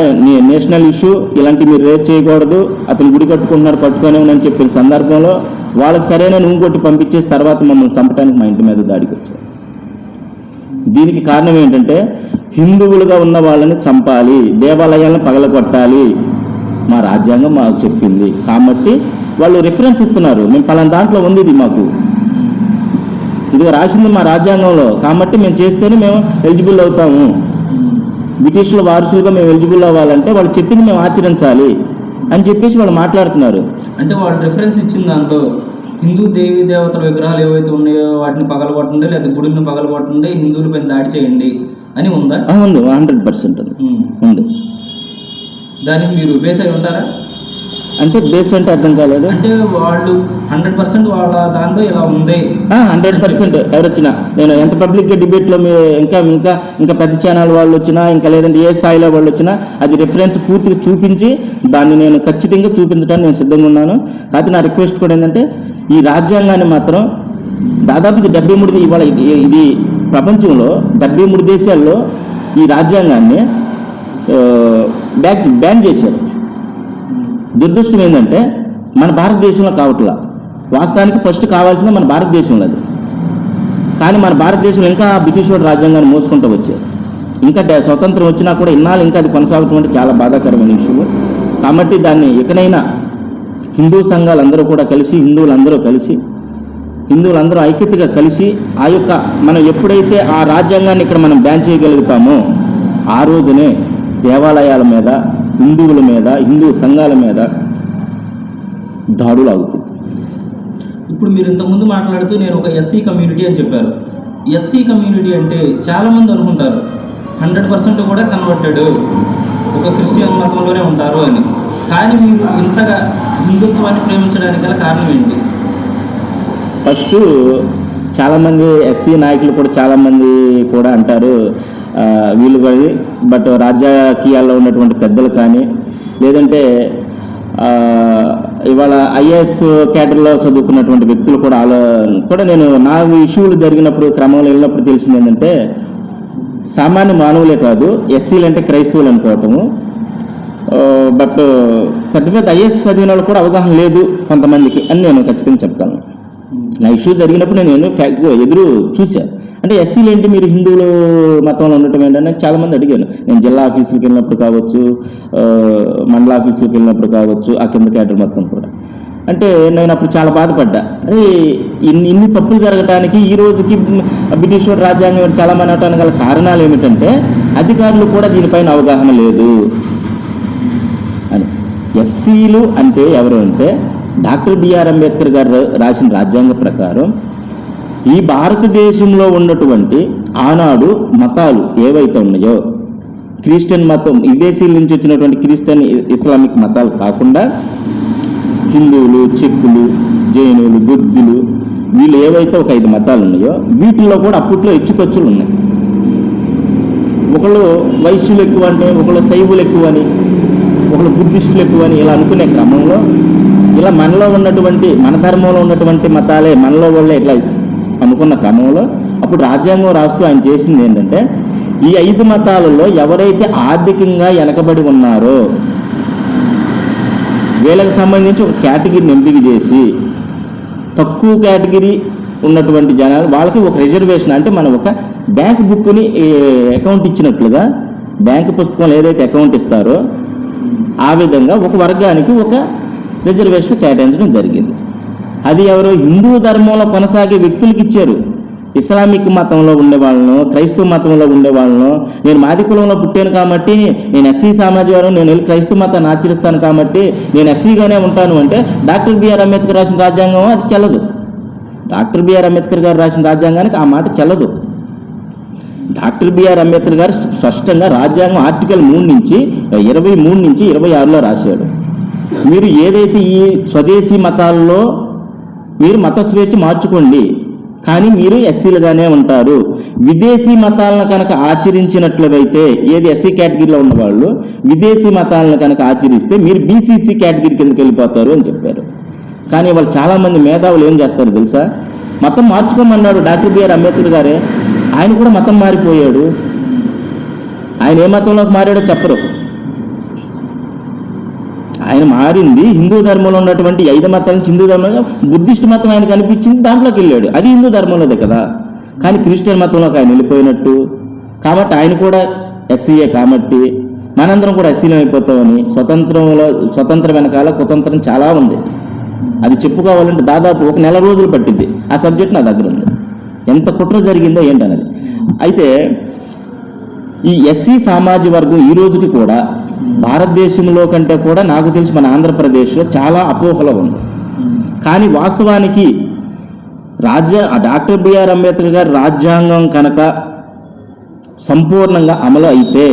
నేషనల్ ఇష్యూ, ఇలాంటి మీరు రేట్ చేయకూడదు, అతను గుడి కట్టుకుంటున్నారు కట్టుకొని అని చెప్పిన సందర్భంలో వాళ్ళకి సరైన నువ్వు కొట్టి పంపించేసి తర్వాత మమ్మల్ని చంపడానికి మా ఇంటి మీద దాడికి వచ్చారు. దీనికి కారణం ఏంటంటే హిందువులుగా ఉన్న వాళ్ళని చంపాలి, దేవాలయాలను పగలగొట్టాలి మా రాజ్యాంగం మాకు చెప్పింది కాబట్టి వాళ్ళు రిఫరెన్స్ ఇస్తున్నారు. మేము పలానా దాంట్లో ఉంది, ఇది మాకు ఇది రాసింది మా రాజ్యాంగంలో కాబట్టి మేము చేస్తేనే మేము ఎలిజిబుల్ అవుతాము, బ్రిటిష్ల వారసులుగా మేము ఎలిజిబుల్ అవ్వాలంటే వాళ్ళు చెప్పింది మేము ఆచరించాలి అని చెప్పేసి వాళ్ళు మాట్లాడుతున్నారు. అంటే వాళ్ళు రిఫరెన్స్ ఇచ్చిన దాంట్లో హిందూ దేవీ దేవతల విగ్రహాలు ఏవైతే ఉన్నాయో వాటిని పగలగొట్టండి, లేదా గుడిని పగలగొట్టండి, హిందువులపైన దాడి చేయండి అని ఉందా? ఉంది, 100% ఉంది. దానికి మీరు బేస్ అయి ఉంటారా? అంటే బేస్ అంటే అర్థం కాలేదు. అంటే వాళ్ళు 100% వాళ్ళ దాంట్లో ఇలా ఉంది 100%. ఎవరు వచ్చినా నేను ఎంత పబ్లిక్గా డిబేట్లో ఇంకా ఇంకా ఇంకా పెద్ద ఛానల్ వాళ్ళు వచ్చినా ఇంకా లేదంటే ఏ స్థాయిలో వాళ్ళు వచ్చినా అది రిఫరెన్స్ పూర్తిగా చూపించి దాన్ని నేను ఖచ్చితంగా చూపించడానికి నేను సిద్ధంగా ఉన్నాను. కాకపోతే నా రిక్వెస్ట్ కూడా ఏంటంటే ఈ రాజ్యాంగాన్ని మాత్రం దాదాపు 73 ఇవాళ ఇది ప్రపంచంలో 73 దేశాల్లో ఈ రాజ్యాంగాన్ని బ్యాన్ చేశారు. దురదృష్టం ఏంటంటే మన భారతదేశంలో కావట్లా, వాస్తవానికి ఫస్ట్ కావాల్సింది మన భారతదేశంలో అది. కానీ మన భారతదేశంలో ఇంకా బ్రిటిష్ వాడు రాజ్యాంగాన్ని మోసుకుంటూ వచ్చారు. ఇంకా స్వతంత్రం వచ్చినా కూడా ఇన్నాళ్ళు ఇంకా అది కొనసాగుతూ అంటే చాలా బాధాకరమైన విషయం. కాబట్టి దాన్ని ఎక్కడైనా హిందూ సంఘాలందరూ కూడా కలిసి హిందువులందరూ ఐక్యతగా కలిసి ఆ యొక్క మనం ఎప్పుడైతే ఆ రాజ్యాంగాన్ని ఇక్కడ మనం బ్యాన్ చేయగలుగుతామో ఆ రోజునే దేవాలయాల మీద, హిందువుల మీద, హిందూ సంఘాల మీద దాడులు ఆగుతాయి. ఇప్పుడు మీరు ఇంతకుముందు మాట్లాడుతూ నేను ఒక ఎస్సీ కమ్యూనిటీ అని చెప్పారు. ఎస్సీ కమ్యూనిటీ అంటే చాలామంది అనుకుంటారు 100% కూడా కన్వర్టెడ్, ఒక క్రిస్టియన్ మతంలోనే ఉంటారు అని. కానీ మీరు ఇంతగా హిందుత్వాన్ని ప్రేమించడానికి గల కారణం ఏంటి? ఫస్ట్ చాలామంది ఎస్సీ నాయకులు కూడా చాలామంది కూడా అంటారు వీళ్ళు పడి, బట్ రాజకీయాల్లో ఉన్నటువంటి పెద్దలు కానీ లేదంటే ఇవాళ ఐఏఎస్ క్యాడర్లో చదువుకున్నటువంటి వ్యక్తులు కూడా నేను నా ఇష్యూలు జరిగినప్పుడు క్రమంలో వెళ్ళినప్పుడు తెలిసింది ఏంటంటే సామాన్య మానవులే కాదు ఎస్సీలు అంటే క్రైస్తవులు అనుకోవటము. బట్ పెద్ద పెద్ద ఐఏఎస్ చదివిన వాళ్ళు కూడా అవగాహన లేదు కొంతమందికి అని నేను ఖచ్చితంగా చెప్తాను. నా ఇష్యూ జరిగినప్పుడు నేను ఎదురు చూశాను. అంటే ఎస్సీలు ఏంటి, మీరు హిందువులు మతంలో ఉండటం ఏంటని చాలామంది అడిగాను. నేను జిల్లా ఆఫీసులకు వెళ్ళినప్పుడు కావచ్చు, మండల ఆఫీసులకు వెళ్ళినప్పుడు కావచ్చు, ఆ కింద క్యాడర్ మొత్తం కూడా. అంటే నేను అప్పుడు చాలా బాధపడ్డా. అదే ఇన్ని తప్పులు జరగటానికి ఈ రోజుకి బ్రిటిష్ రాజ్యాంగం చాలామంది అవటానికి గల కారణాలు ఏమిటంటే అధికారులు కూడా దీనిపైన అవగాహన లేదు అని. ఎస్సీలు అంటే ఎవరు అంటే డాక్టర్ బిఆర్ అంబేద్కర్ గారు రాసిన రాజ్యాంగ ప్రకారం ఈ భారతదేశంలో ఉన్నటువంటి ఆనాడు మతాలు ఏవైతే ఉన్నాయో క్రిస్టియన్ మతం, విదేశీల నుంచి వచ్చినటువంటి క్రిస్టియన్ ఇస్లామిక్ మతాలు కాకుండా హిందువులు, చెక్కులు, జైనులు, బుద్ధులు వీళ్ళు ఏవైతే ఒక 5 మతాలు ఉన్నాయో వీటిల్లో కూడా అప్పట్లో హెచ్చుతచ్చులు ఉన్నాయి. ఒకళ్ళు వైశ్యులు ఎక్కువ అంటే, ఒకళ్ళు శైవులు ఎక్కువ అని, ఒకళ్ళు బుద్ధిస్టులు ఎక్కువ అని ఇలా అనుకునే క్రమంలో ఇలా మనలో ఉన్నటువంటి మన ధర్మంలో ఉన్నటువంటి మతాలే మనలో వాళ్ళే ఇట్లా అనుకున్న క్రమంలో అప్పుడు రాజ్యాంగం రాస్తూ ఆయన చేసింది ఏంటంటే ఈ 5 మతాలలో ఎవరైతే ఆర్థికంగా వెనకబడి ఉన్నారో వీళ్ళకి సంబంధించి ఒక కేటగిరీని ఎంపిక చేసి తక్కువ కేటగిరీ ఉన్నటువంటి జనాలు వాళ్ళకి ఒక రిజర్వేషన్, అంటే మనం ఒక బ్యాంక్ బుక్ని అకౌంట్ ఇచ్చినట్లుగా బ్యాంకు పుస్తకంలో ఏదైతే అకౌంట్ ఇస్తారో ఆ విధంగా ఒక వర్గానికి ఒక రిజర్వేషన్ కేటాయించడం జరిగింది. అది ఎవరో హిందూ ధర్మంలో కొనసాగే వ్యక్తులకి ఇచ్చారు. ఇస్లామిక్ మతంలో ఉండేవాళ్ళను, క్రైస్తవ మతంలో ఉండేవాళ్ళను, నేను మాది కులంలో పుట్టాను కాబట్టి నేను ఎస్సీ సమాజం, నేను వెళ్ళి క్రైస్తవ మతాన్ని ఆచరిస్తాను కాబట్టి నేను ఎస్సీగానే ఉంటాను అంటే డాక్టర్ బిఆర్ అంబేద్కర్ రాసిన రాజ్యాంగం అది చెల్లదు. డాక్టర్ బిఆర్ అంబేద్కర్ గారు రాసిన రాజ్యాంగానికి ఆ మాట చెల్లదు. డాక్టర్ బిఆర్ అంబేద్కర్ గారు స్పష్టంగా రాజ్యాంగం ఆర్టికల్ 3 నుంచి 23 నుంచి 26లో రాశాడు. మీరు ఏదైతే ఈ స్వదేశీ మతాల్లో మీరు మత స్వేచ్ఛ మార్చుకోండి, కానీ మీరు ఎస్సీలుగానే ఉంటారు. విదేశీ మతాలను కనుక ఆచరించినట్లయితే, ఏది ఎస్సీ కేటగిరీలో ఉన్నవాళ్ళు విదేశీ మతాలను కనుక ఆచరిస్తే మీరు బీసీసీ కేటగిరీ కిందకి వెళ్ళిపోతారు అని చెప్పారు. కానీ వాళ్ళు చాలామంది మేధావులు ఏం చేస్తారు తెలుసా, మతం మార్చుకోమన్నాడు డాక్టర్ బిఆర్ అంబేద్కర్ గారే, ఆయన కూడా మతం మారిపోయాడు. ఆయన ఏ మతంలోకి మారాడో చెప్పరు. ఆయన మారింది హిందూ ధర్మంలో ఉన్నటువంటి 5 మతాల నుంచి హిందూ ధర్మంలో బుద్ధిస్ట్ మతం ఆయన కనిపించింది, దాంట్లోకి వెళ్ళాడు. అది హిందూ ధర్మంలోదే కదా. కానీ క్రిస్టియన్ మతంలోకి ఆయన వెళ్ళిపోయినట్టు కాబట్టి ఆయన కూడా ఎస్సీఏ కాబట్టి మనందరం కూడా ఎస్సీలం అయిపోతామని స్వతంత్రం వెనకాల కుతంత్రం చాలా ఉంది. అది చెప్పుకోవాలంటే దాదాపు 1 నెల రోజులు పట్టింది. ఆ సబ్జెక్ట్ నా దగ్గర ఉంది, ఎంత కుట్ర జరిగిందో ఏంటనేది. అయితే ఈ ఎస్సీ సామాజిక వర్గం ఈ రోజుకి కూడా భారతదేశంలో కంటే కూడా నాకు తెలిసి మన ఆంధ్రప్రదేశ్లో చాలా అపోహలో ఉంది. కానీ వాస్తవానికి డాక్టర్ బిఆర్ అంబేద్కర్ గారి రాజ్యాంగం కనుక సంపూర్ణంగా అమలు అయితే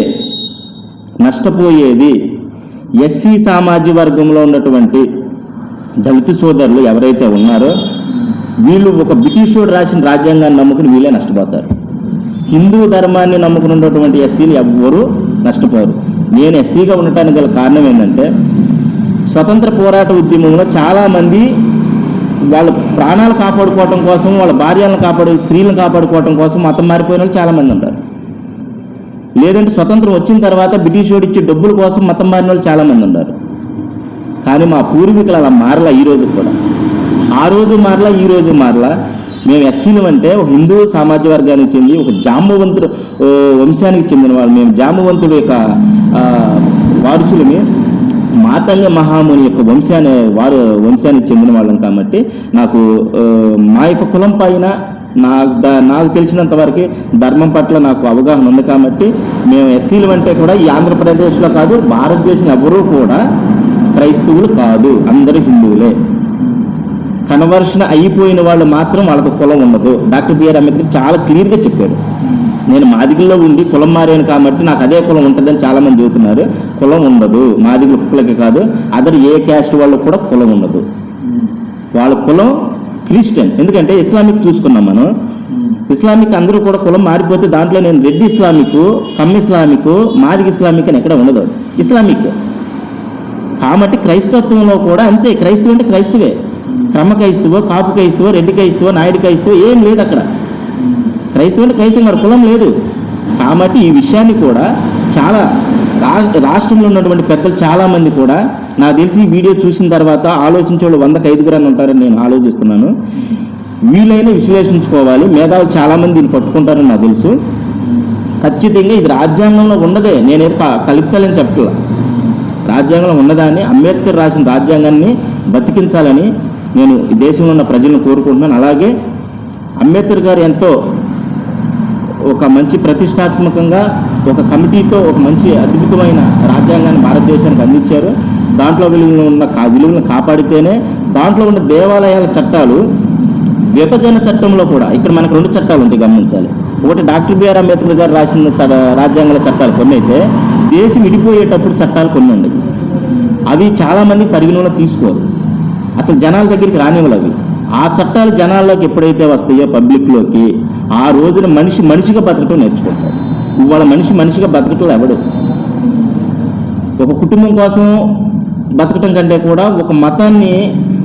నష్టపోయేది ఎస్సీ సామాజిక వర్గంలో ఉన్నటువంటి దళిత సోదరులు ఎవరైతే ఉన్నారో వీళ్ళు ఒక బ్రిటిషోడు రాసిన రాజ్యాంగాన్ని నమ్ముకుని వీళ్ళే నష్టపోతారు. హిందూ ధర్మాన్ని నమ్ముకుని ఉన్నటువంటి ఎస్సీలు ఎవ్వరూ నష్టపోరు. నేను ఎస్సీగా ఉండటానికి గల కారణం ఏంటంటే, స్వతంత్ర పోరాట ఉద్యమంలో చాలామంది వాళ్ళ ప్రాణాలు కాపాడుకోవటం కోసం, వాళ్ళ భార్యలను స్త్రీలను కాపాడుకోవటం కోసం మతం మారిపోయిన వాళ్ళు చాలామంది ఉంటారు. లేదంటే స్వతంత్రం వచ్చిన తర్వాత బ్రిటిష్ వాడు ఇచ్చే డబ్బుల కోసం మతం మారిన వాళ్ళు చాలామంది ఉన్నారు. కానీ మా పూర్వీకులు అలా మారలా. ఈ రోజు కూడా ఆ రోజు మారలా, ఈ రోజు మారలా. మేము ఎస్సీలు అంటే ఒక హిందూ సామాజిక వర్గానికి చెంది ఒక జాంబవంతుడు వంశానికి చెందిన వాళ్ళు. మేము జాంబవంతుడు యొక్క వారసులమి, మాతంగ మహాముని యొక్క వంశానికి చెందిన వాళ్ళం. కాబట్టి నాకు మా యొక్క కులం పైన నాకు తెలిసినంత వరకు ధర్మం పట్ల నాకు అవగాహన ఉంది. కాబట్టి మేము ఎస్సీలు అంటే కూడా ఈ ఆంధ్రప్రదేశ్లో కాదు, భారతదేశంలో ఎవరూ కూడా క్రైస్తవులు కాదు, అందరూ హిందువులే. కన్వర్షన్ అయిపోయిన వాళ్ళు మాత్రం వాళ్ళకు కులం ఉండదు. డాక్టర్ బిఆర్ అంబేద్కర్ చాలా క్లియర్గా చెప్పాడు. నేను మాదిగల్లో ఉండి కులం మారాను కాబట్టి నాకు అదే కులం ఉంటుందని చాలామంది చెబుతున్నారు. కులం ఉండదు. మాదిగల కులకి కాదు, అదర్ ఏ క్యాస్ట్ వాళ్ళకు కూడా కులం ఉండదు. వాళ్ళ కులం క్రిస్టియన్. ఎందుకంటే ఇస్లామిక్ చూసుకున్నాం మనం. ఇస్లామిక్ అందరూ కూడా కులం మారిపోతే దాంట్లో నేను Reddy Islamic, come Islamic, Madiga Islamic అని ఎక్కడ ఉండదు. ఇస్లామిక్. కాబట్టి క్రైస్తవంలో కూడా అంతే. క్రైస్తవం అంటే క్రైస్తవే. క్రమ క్రైస్తవో, కాపు క్రైస్తవో, రెడ్డి క్రైస్తవో, నాయుడు క్రైస్తవో ఏం లేదు అక్కడ. క్రైస్తవం అంటే క్రైస్తవం, అక్కడ కులం లేదు. కాబట్టి ఈ విషయాన్ని కూడా చాలా రాష్ట్రంలో ఉన్నటువంటి పెద్దలు చాలామంది కూడా నాకు తెలిసి ఈ వీడియో చూసిన తర్వాత ఆలోచించే వాళ్ళు 100కి 5 ఉంటారని నేను ఆలోచిస్తున్నాను. వీలైనా విశ్లేషించుకోవాలి. మేధావులు చాలామంది దీన్ని పట్టుకుంటారని నాకు తెలుసు. ఖచ్చితంగా ఇది రాజ్యాంగంలో ఉన్నదే. నేనేది కలుపుతానని చెప్పట్లా. రాజ్యాంగంలో ఉన్నదాన్ని, అంబేద్కర్ రాసిన రాజ్యాంగాన్ని బతికించాలని నేను ఈ దేశంలో ఉన్న ప్రజలను కోరుకుంటున్నాను. అలాగే అంబేద్కర్ గారు ఎంతో ఒక మంచి ప్రతిష్టాత్మకంగా ఒక కమిటీతో ఒక మంచి అద్భుతమైన రాజ్యాంగాన్ని భారతదేశానికి అందించారు. దాంట్లో విలువలను కాపాడితేనే దాంట్లో ఉన్న దేవాలయాల చట్టాలు, విభజన చట్టంలో కూడా ఇక్కడ మనకు 2 చట్టాలు ఉంటాయి, గమనించాలి. ఒకటి డాక్టర్ బిఆర్ అంబేద్కర్ గారు రాసిన రాజ్యాంగాల చట్టాలు కొన్ని అయితే, దేశం విడిపోయేటప్పుడు చట్టాలు కొన్ని ఉన్నాయి. అవి చాలామంది పరిగణలో తీసుకోరు, అసలు జనాల దగ్గరికి రానివ్వాలి. అవి ఆ చట్టాలు జనాల్లోకి ఎప్పుడైతే వస్తాయో పబ్లిక్లోకి, ఆ రోజున మనిషిగా బతకటం నేర్చుకుంటారు. ఇవాళ మనిషిగా బతకటం ఎవడు? ఒక కుటుంబం కోసం బతకటం కంటే కూడా ఒక మతాన్ని,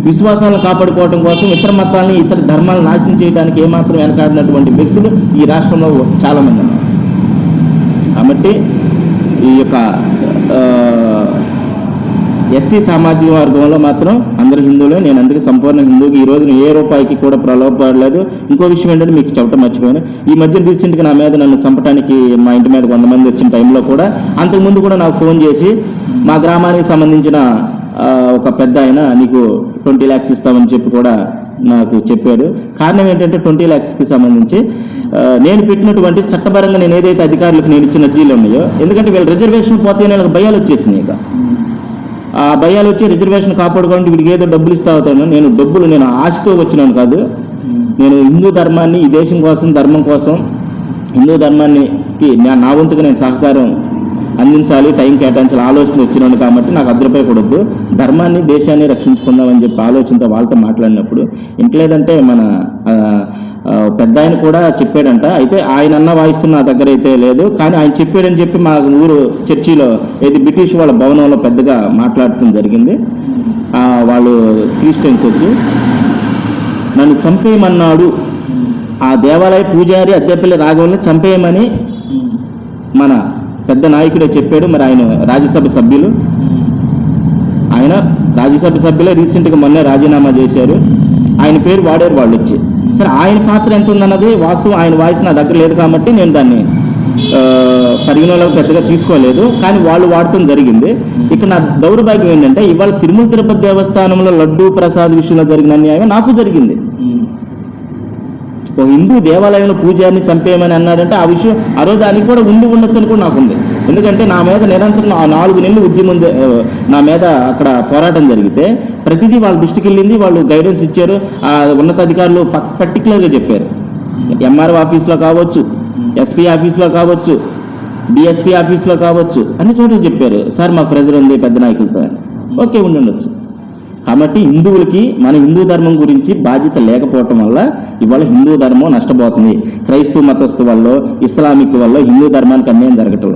విశ్వాసాలను కాపాడుకోవడం కోసం ఇతర మతాలని, ఇతర ధర్మాలను నాశనం చేయడానికి ఏమాత్రం వెనకాడినటువంటి వ్యక్తులు ఈ రాష్ట్రంలో చాలామంది ఉన్నారు. కాబట్టి ఈ యొక్క ఎస్సీ సామాజిక వర్గంలో మాత్రం అందరూ హిందువులే. నేను అందుకే సంపూర్ణ హిందువుకి ఈ రోజున ఏ రూపాయికి కూడా ప్రలోభపడలేదు. ఇంకో విషయం ఏంటంటే మీకు చెప్పడం మర్చిపోయాను, ఈ మధ్య రీసెంట్గా నా మీద నన్ను చంపడానికి మా ఇంటి మీద 100 మంది వచ్చిన టైంలో కూడా, అంతకుముందు కూడా నాకు ఫోన్ చేసి మా గ్రామానికి సంబంధించిన ఒక పెద్ద ఆయన నీకు 20 lakhs ఇస్తామని చెప్పి కూడా నాకు చెప్పాడు. కారణం ఏంటంటే 20 lakhsకి సంబంధించి నేను పెట్టినటువంటి చట్టపరంగా నేను ఏదైతే అధికారులకు నేను ఇచ్చిన అర్జీలు ఉన్నాయో, ఎందుకంటే వీళ్ళు రిజర్వేషన్ పోతే నాకు భయాలు వచ్చేసినాయి. ఇక ఆ భయాలు వచ్చి రిజర్వేషన్ కాపాడుకోవాలంటే వీడికి ఏదో డబ్బులు ఇస్తా అవుతాను. నేను ఆశతో వచ్చినాను కాదు. నేను హిందూ ధర్మాన్ని, ఈ దేశం కోసం, ధర్మం కోసం హిందూ ధర్మానికి నా వంతుగా నేను సహకారం అందించాలి, టైం కేటాయించాలి ఆలోచన వచ్చినాను కాబట్టి నాకు అదృపయకూడదు, ధర్మాన్ని దేశాన్ని రక్షించుకుందామని చెప్పి ఆలోచనతో వాళ్ళతో మాట్లాడినప్పుడు ఇంట్లేదంటే మన పెద్ద ఆయన కూడా చెప్పాడంట. అయితే ఆయన అన్న వాయిస్ నా దగ్గర అయితే లేదు, కానీ ఆయన చెప్పాడని చెప్పి మా ఊరు చర్చిలో ఏది బ్రిటిష్ వాళ్ళ భవనంలో పెద్దగా మాట్లాడటం జరిగింది. వాళ్ళు క్రిస్టియన్స్ వచ్చి నన్ను చంపేయమన్నాడు, ఆ దేవాలయ పూజారి అద్దెపల్లి రాఘవల్ని చంపేయమని మన పెద్ద నాయకుడే చెప్పాడు. మరి ఆయన రాజ్యసభ సభ్యులు, ఆయన రాజ్యసభ సభ్యులే రీసెంట్గా మొన్నే రాజీనామా చేశారు. ఆయన పేరు వాడారు వాళ్ళు వచ్చి. సరే ఆయన పాత్ర ఎంత ఉందన్నది వాస్తవం, ఆయన వాయిస్ నా దగ్గర లేదు కాబట్టి నేను దాన్ని పరిగణలోకి పెద్దగా తీసుకోలేదు, కానీ వాళ్ళు వాడటం జరిగింది. ఇక్కడ నా దౌర్భాగ్యం ఏంటంటే ఇవాళ తిరుమల తిరుపతి దేవస్థానంలో లడ్డూ ప్రసాద్ విషయంలో జరిగిన అన్యాయం నాకు జరిగింది. ఓ హిందూ దేవాలయంలో పూజారిని చంపేయమని అన్నాడంటే ఆ విషయం ఆ రోజు అని కూడా ఉండొచ్చు అని కూడా నాకుంది. ఎందుకంటే నా మీద నిరంతరం 4 నెలలు ఉద్యమం నా మీద అక్కడ పోరాటం జరిగితే ప్రతిదీ వాళ్ళ దృష్టికి వెళ్ళింది, వాళ్ళు గైడెన్స్ ఇచ్చారు. ఆ ఉన్నతాధికారులు పర్టికులర్గా చెప్పారు. ఎంఆర్ఓ ఆఫీస్లో కావచ్చు, ఎస్పీ ఆఫీస్లో కావచ్చు, డిఎస్పీ ఆఫీస్లో కావచ్చు, అన్ని చోట్ల చెప్పారు, సార్ మా ప్రెజర్ ఉంది పెద్ద నాయకులతో. ఓకే, ఉండొచ్చు. కాబట్టి హిందువులకి మన హిందూ ధర్మం గురించి బాధ్యత లేకపోవటం వల్ల ఇవాళ హిందూ ధర్మం నష్టపోతుంది. క్రైస్తవ మతస్థు వల్ల, ఇస్లామిక్ వల్ల హిందూ ధర్మానికి అన్యాయం జరగటం.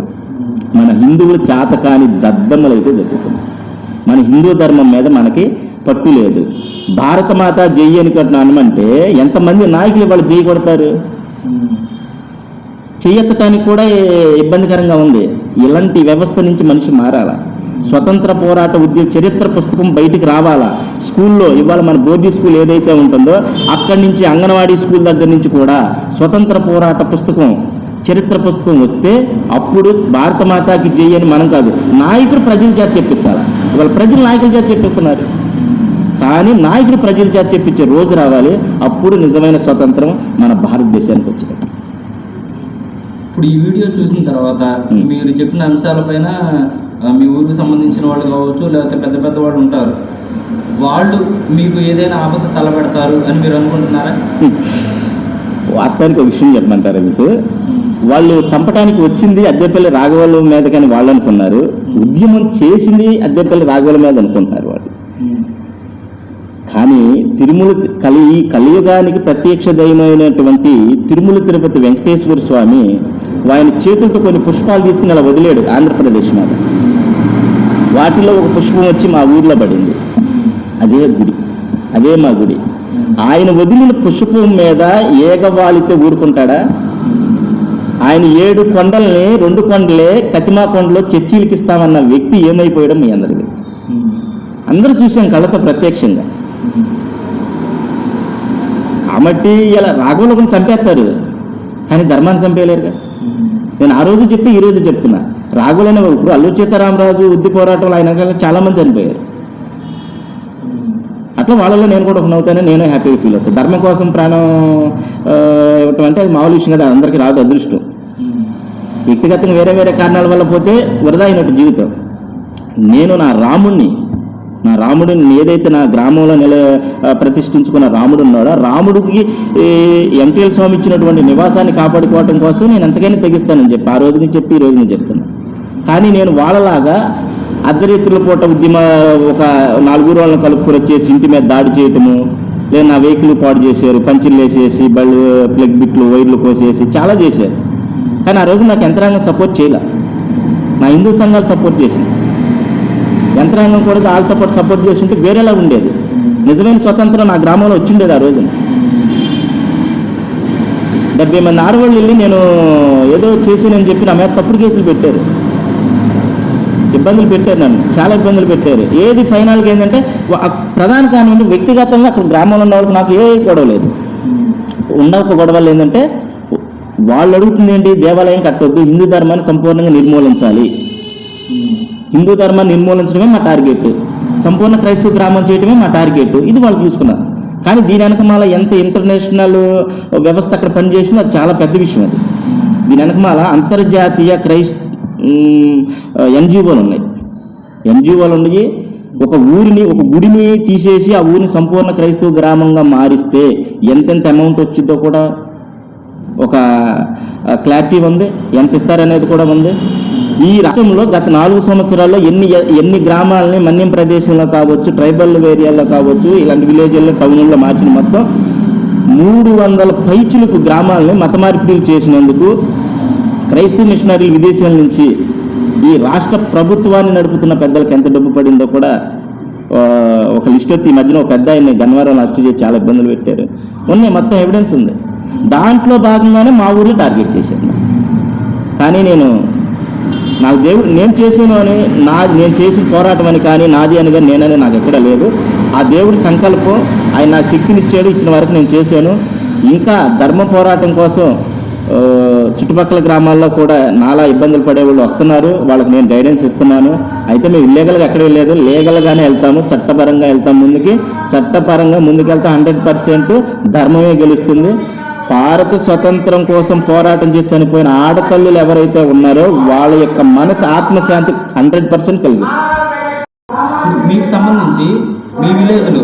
మన హిందువులు చేతకాని దద్దమ్మలు అయితే జరుగుతుంది. మన హిందూ ధర్మం మీద మనకి పట్టు లేదు. భారత మాత జై అని కట్టినామంటే ఎంతమంది నాయకులు ఇవాళ జై కొడతారు? చెయ్యెత్తటానికి కూడా ఇబ్బందికరంగా ఉంది. ఇలాంటి వ్యవస్థ నుంచి మనిషి మారాలా. స్వతంత్ర పోరాట ఉద్యమ చరిత్ర పుస్తకం బయటికి రావాలా. స్కూల్లో ఇవాళ మన బోర్డీ స్కూల్ ఏదైతే ఉంటుందో అక్కడి నుంచి అంగన్వాడీ స్కూల్ దగ్గర నుంచి కూడా స్వతంత్ర పోరాట పుస్తకం, చరిత్ర పుస్తకం వస్తే అప్పుడు భారత మాతాకి జై అని మనం కాదు, నాయకుడు ప్రజల చేత చెప్పించాలి. ఇవాళ ప్రజలు నాయకుల చేత చెప్పిస్తున్నారు, కానీ నాయకుడు ప్రజల చేత చెప్పించే రోజు రావాలి. అప్పుడు నిజమైన స్వతంత్రం మన భారతదేశానికి వచ్చినట్టు. ఇప్పుడు ఈ వీడియో చూసిన తర్వాత మీరు చెప్పిన అంశాలపైన మీ ఊరికి సంబంధించిన వాళ్ళు కావచ్చు, లేకపోతే పెద్ద పెద్ద వాళ్ళు ఉంటారు, వాళ్ళు మీకు ఏదైనా ఆపద తలపెడతారు అని మీరు అనుకుంటున్నారా? వాస్తవానికి ఒక విషయం చెప్పమంటారా మీకు? వాళ్ళు చంపడానికి వచ్చింది అద్దెపల్లి రాఘవల మీద కానీ వాళ్ళు అనుకున్నారు, ఉద్యమం చేసింది అద్దెపల్లి రాఘవల మీద అనుకుంటున్నారు వాళ్ళు. కానీ తిరుమల కలియుగానికి ప్రత్యక్ష దైవమైనటువంటి తిరుమల తిరుపతి వెంకటేశ్వర స్వామి ఆయన చేతులతో కొన్ని పుష్పాలు తీసుకుని అలా వదిలేడు ఆంధ్రప్రదేశ్ మీద. వాటిలో ఒక పుష్పం వచ్చి మా ఊర్లో పడింది. అదే గుడి, అదే మా గుడి. ఆయన వదిలిన పుష్పం మీద ఏగవాలితో ఊరుకుంటాడా? ఆయన 7 కొండల్ని 2 కొండలే కతిమా కొండలో చర్చీలకి ఇస్తామన్న వ్యక్తి ఏమైపోయాడో మీ అందరికీ తెలుసు. అందరూ చూసాం కళ్ళతో ప్రత్యక్షంగా. కాబట్టి ఇలా రాఘవులను చంపేస్తారు, కానీ ధర్మాన్ని చంపేయలేరుగా. నేను ఆ రోజు చెప్పి ఈ రోజు చెప్తున్నా, రాఘవులైన ఇప్పుడు అల్లూరి సీతారామరాజు ఉద్ది పోరాటంలో ఆయన చాలా మంది చనిపోయారు. అట్లా వాళ్ళలో నేను కూడా ఒకనవుతానని నేనే హ్యాపీగా ఫీల్ అవుతాను. ధర్మం కోసం ప్రాణం ఇవ్వటం అంటే అది మామూలు విషయం కదా, అందరికీ రాదు అదృష్టం. వ్యక్తిగతంగా వేరే వేరే కారణాల వల్ల పోతే వృధా అయినట్టు జీవితం. నేను నా రాముడిని ఏదైతే నా గ్రామంలో ప్రతిష్ఠించుకున్న రాముడు ఉన్నాడో, రాముడికి ఎన్టీఎల్ స్వామి ఇచ్చినటువంటి నివాసాన్ని కాపాడుకోవడం కోసం నేను ఎంతకైనా తెగిస్తానని చెప్పి ఆ రోజుని చెప్పి ఈ రోజుని చెప్తున్నా. కానీ నేను వాళ్ళలాగా అర్ధరాత్రుల పూట ఉద్యమ ఒక 4 వాళ్ళని కలుపుకొని వచ్చేసి ఇంటి మీద దాడి చేయటము, లేదా నా వెహికల్ పాడు చేశారు, పంచిళ్ళు వేసేసి బళ్ళు ప్లగ్ బిట్లు వైర్లు కోసేసి చాలా చేశారు. కానీ ఆ రోజు నాకు యంత్రాంగం సపోర్ట్ చేయలే, నా హిందూ సంఘాలు సపోర్ట్ చేసింది. యంత్రాంగం కూడా వాళ్ళతో పాటు సపోర్ట్ చేస్తుంటే వేరేలా ఉండేది. నిజమైన స్వతంత్రం నా గ్రామంలో వచ్చిండేది. ఆ రోజు 70 మంది ఆడవాళ్ళు వెళ్ళి నేను ఏదో చేసానని చెప్పి నా మీద తప్పుడు కేసులు పెట్టారు, ఇబ్బందులు పెట్టారు, నన్ను చాలా ఇబ్బందులు పెట్టారు. ఏది ఫైనల్గా ఏంటంటే ప్రధాన కారణం వ్యక్తిగతంగా అక్కడ గ్రామంలో ఉన్న వాళ్ళకి నాకు ఏ గొడవ లేదు. ఉన్న ఒక గొడవలు ఏంటంటే వాళ్ళు అడుగుతుంది ఏంటి, దేవాలయం కట్టొద్దు, హిందూ ధర్మాన్ని సంపూర్ణంగా నిర్మూలించాలి. హిందూ ధర్మాన్ని నిర్మూలించడమే మా టార్గెట్, సంపూర్ణ క్రైస్తవ గ్రామం చేయడమే మా టార్గెట్. ఇది వాళ్ళు చూసుకున్నారు. కానీ దీని వెనక మాల ఎంత ఇంటర్నేషనల్ వ్యవస్థ అక్కడ పనిచేసిందో అది చాలా పెద్ద విషయం. అది దీని వెనక మాల అంతర్జాతీయ ఎన్జిఓలు ఉన్నాయి. ఎన్జిఓలు ఉన్నాయి. ఒక గుడిని తీసేసి ఆ ఊరిని సంపూర్ణ క్రైస్తవ గ్రామంగా మారిస్తే ఎంతెంత అమౌంట్ వచ్చిందో కూడా ఒక క్లారిటీ ఉంది, ఎంత ఇస్తారనేది కూడా ఉంది. ఈ రాష్ట్రంలో గత 4 సంవత్సరాల్లో ఎన్ని గ్రామాలని మన్యం ప్రదేశంలో కావచ్చు, ట్రైబల్ ఏరియాల్లో కావచ్చు, ఇలాంటి విలేజ్ల్లో, టౌన్లో మార్చిన మొత్తం 300 పైచులకు గ్రామాలని మత మార్పిడి చేసినందుకు క్రైస్తవ మిషనరీలు విదేశాల నుంచి ఈ రాష్ట్ర ప్రభుత్వాన్ని నడుపుతున్న పెద్దలకు ఎంత డబ్బు పడిందో కూడా ఒక లిస్ట్ ఈ మధ్యన ఒక పెద్ద ఆయన్ని గన్నవరంలో అరెస్ట్ చేసి చాలా ఇబ్బందులు పెట్టారు. ఉన్నాయి, మొత్తం ఎవిడెన్స్ ఉంది. దాంట్లో భాగంగానే మా ఊర్లో టార్గెట్ చేశాను. కానీ నాకు దేవుడు నేను చేసాను అని నేను చేసిన పోరాటం అని కానీ నాది అని కానీ నేనని నాకు ఎక్కడ లేదు. ఆ దేవుడి సంకల్పం, ఆయన నా శక్తినిచ్చాడు, ఇచ్చిన వరకు నేను చేశాను. ఇంకా ధర్మ పోరాటం కోసం చుట్టుపక్కల గ్రామాల్లో కూడా నాలా ఇబ్బందులు పడేవాళ్ళు వస్తున్నారు, వాళ్ళకి నేను గైడెన్స్ ఇస్తున్నాను. అయితే మేము ఇల్లీగల్గా ఎక్కడ వెళ్ళలేదు, లీగల్గానే వెళ్తాము, చట్టపరంగా వెళ్తాం. చట్టపరంగా ముందుకెళ్తాం. 100% ధర్మమే గెలుస్తుంది. భారత స్వతంత్రం కోసం పోరాటం చేసి చనిపోయిన ఆడతల్లులు ఎవరైతే ఉన్నారో వాళ్ళ యొక్క మనసు ఆత్మశాంతి 100% కలిగిస్తుంది. మీకు సంబంధించి మీ విలేజ్లో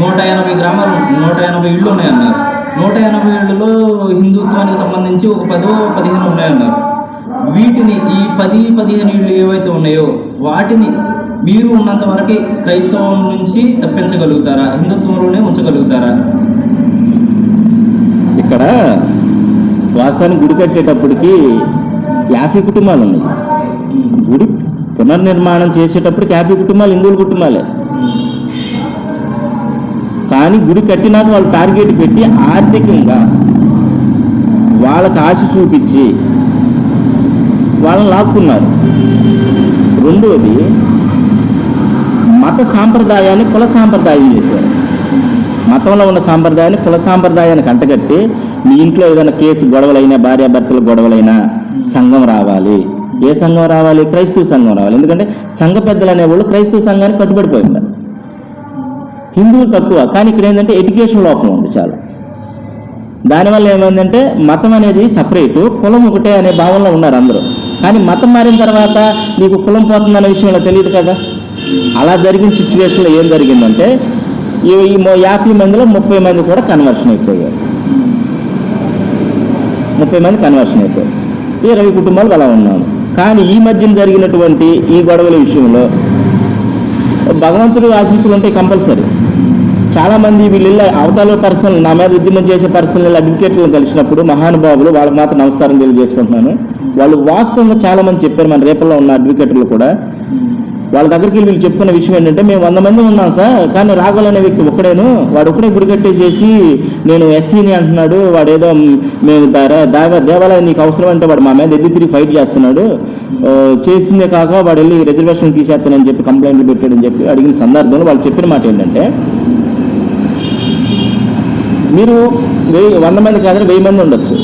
180 గ్రామాలు, 180 ఇళ్ళు ఉన్నాయన్నారు. 180 ఇళ్లలో హిందుత్వానికి సంబంధించి ఒక 10-15 ఉన్నాయన్నారు. వీటిని ఈ 10-15 ఇళ్ళు ఏవైతే ఉన్నాయో వాటిని మీరు ఉన్నంత వరకు క్రైస్తవం నుంచి తప్పించగలుగుతారా, హిందుత్వంలోనే ఉంచగలుగుతారా? ఇక్కడ వాస్తవానికి గుడి కట్టేటప్పటికి 50 కుటుంబాలు ఉన్నాయి. గుడి పునర్నిర్మాణం చేసేటప్పటికి 50 కుటుంబాలు హిందువుల కుటుంబాలే. కానీ గుడి కట్టినాక వాళ్ళు టార్గెట్ పెట్టి ఆర్థికంగా వాళ్ళకి ఆశ చూపించి వాళ్ళని లాక్కున్నారు. రెండోది మత సాంప్రదాయాన్ని కుల సాంప్రదాయం చేశారు. మతంలో ఉన్న సాంప్రదాయాన్ని కుల సాంప్రదాయానికి అంటగట్టి మీ ఇంట్లో ఏదైనా కేసు గొడవలైనా, భార్యాభర్తల గొడవలైనా సంఘం రావాలి. ఏ సంఘం రావాలి? క్రైస్తవ సంఘం రావాలి. ఎందుకంటే సంఘ పెద్దలు అనేవాళ్ళు క్రైస్తవ సంఘానికి కట్టుబడిపోయి ఉన్నారు. హిందువులు తక్కువ, కానీ ఇక్కడ ఏంటంటే ఎడ్యుకేషన్ లోపం ఉంది చాలా. దానివల్ల ఏమైందంటే మతం అనేది సపరేటు, కులం ఒకటే అనే భావనలో ఉన్నారు అందరూ. కానీ మతం మారిన తర్వాత నీకు కులం పోతుందనే విషయంలో తెలియదు కదా. అలా జరిగిన సిచ్యువేషన్లో ఏం జరిగిందంటే ఈ 50 మందిలో 30 మంది కూడా కన్వర్షన్ అయిపోయారు. 30 మంది కన్వర్షన్ అయిపోయారు. 20 కుటుంబాలు అలా ఉన్నాము. కానీ ఈ మధ్యన జరిగినటువంటి ఈ గొడవల విషయంలో భగవంతుడు ఆశీస్సులు ఉంటాయి కంపల్సరీ. చాలామంది వీళ్ళు అవతల పర్సనల్ నా మీద ఉద్యమం చేసే పర్సనల్ అడ్వకేట్లను కలిసినప్పుడు మహానుభావులు, వాళ్ళకి మాత్రం నమస్కారం తెలియజేసుకుంటున్నాను. వాళ్ళు వాస్తవంగా చాలామంది చెప్పారు, మన రేపల్లో ఉన్న అడ్వకేట్లు కూడా. వాళ్ళ దగ్గరికి వీళ్ళు చెప్పుకున్న విషయం ఏంటంటే, మేము 100 మంది ఉన్నాం సార్, కానీ రాఘవల్ అనే వ్యక్తి ఒక్కడేను, వాడు ఒక్కడే గుడి కట్టేసేసి నేను ఎస్సీని అంటున్నాడు. వాడు ఏదో మేము దేవాలయం నీకు అవసరం అంటే వాడు మా మీద ఎద్దు తిరిగి ఫైట్ చేస్తున్నాడు. చేసిందే కాక వాడు వెళ్ళి రిజర్వేషన్ తీసేస్తానని చెప్పి కంప్లైంట్లు పెట్టాడని చెప్పి అడిగిన సందర్భంలో వాళ్ళు చెప్పిన మాట ఏంటంటే, మీరు 100 మంది కాదని 1000 మంది ఉండొచ్చు,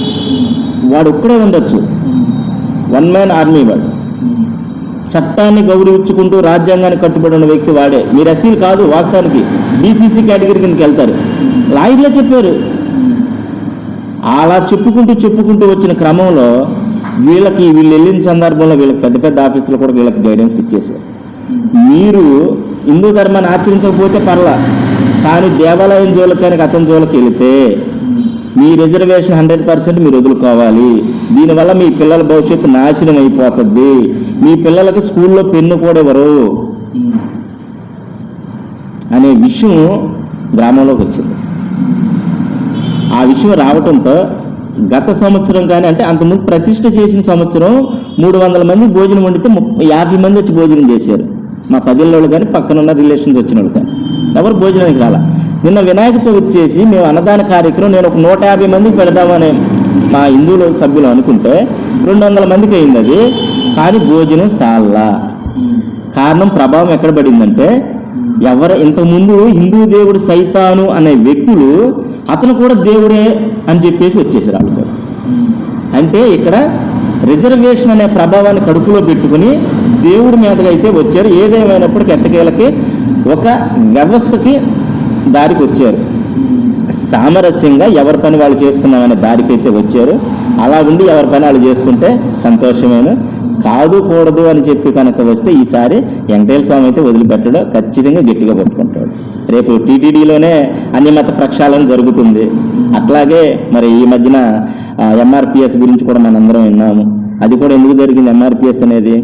వాడు ఒక్కడే ఉండొచ్చు. 1 మ్యాన్ ఆర్మీ వాడు. చట్టాన్ని గౌరవించుకుంటూ రాజ్యాంగాన్ని కట్టుబడి ఉన్న వ్యక్తి వాడే. మీరు ఎస్సీలు కాదు, వాస్తవానికి బీసీసీ కేటగిరీ కిందకి వెళ్తారు. లాయర్లే చెప్పారు. అలా చెప్పుకుంటూ వచ్చిన క్రమంలో వీళ్ళు వెళ్ళిన సందర్భంలో వీళ్ళకి పెద్ద పెద్ద ఆఫీసులు కూడా వీళ్ళకి గైడెన్స్ ఇచ్చేశారు. మీరు హిందూ ధర్మాన్ని ఆచరించకపోతే పర్లా, కానీ దేవాలయం జోలికి అతని జోలికి వెళితే మీ రిజర్వేషన్ 100% మీరు వదులుకోవాలి. దీనివల్ల మీ పిల్లల భవిష్యత్తు నాశనం అయిపోతుంది. మీ పిల్లలకి స్కూల్లో పెన్ను కూడా ఎవరు అనే విషయం గ్రామంలోకి వచ్చింది. ఆ విషయం రావడంతో గత సంవత్సరం కానీ, అంటే అంతకుముందు ప్రతిష్ఠ చేసిన సంవత్సరం 300 మంది భోజనం వండితే 50 మంది వచ్చి భోజనం చేశారు. మా 10 వాళ్ళు కానీ పక్కన ఉన్న రిలేషన్స్ వచ్చిన వాళ్ళు కానీ ఎవరు భోజనానికి రాలా. నిన్న వినాయక చవితి చేసి మేము అన్నదాన కార్యక్రమం నేను ఒక 150 మందికి పెడదామని మా హిందువుల సభ్యులు అనుకుంటే 200 మందికి అయింది అది. కానీ భోజనం సాల్లా. కారణం ప్రభావం ఎక్కడ పడిందంటే, ఇంతకుముందు హిందూ దేవుడు సైతాను అనే వ్యక్తులు అతను కూడా దేవుడే అని చెప్పేసి వచ్చేసారు వాళ్ళు కూడా. అంటే ఇక్కడ రిజర్వేషన్ అనే ప్రభావాన్ని కడుపులో పెట్టుకుని దేవుడి మీదగా అయితే వచ్చారు. ఏదేమైనప్పటికీ ఎట్టకేలకి ఒక వ్యవస్థకి దారికి వచ్చారు. సామరస్యంగా ఎవరి పని వాళ్ళు చేసుకున్నామనే దారికి అయితే వచ్చారు. అలా ఉండి ఎవరి పని వాళ్ళు చేసుకుంటే సంతోషమైన, కాదు కూడదు అని చెప్పి కనుక వస్తే ఈసారి వెంకటేశ్వర స్వామి అయితే వదిలిపెట్టడం ఖచ్చితంగా గట్టిగా పట్టుకుంటాడు. రేపు టీటీడీలోనే అన్ని మత ప్రక్షాళన జరుగుతుంది. అట్లాగే మరి ఈ మధ్యన ఎంఆర్పిఎస్ గురించి కూడా మనందరం విన్నాము. అది కూడా ఎందుకు జరిగింది ఎంఆర్పిఎస్ అనేది?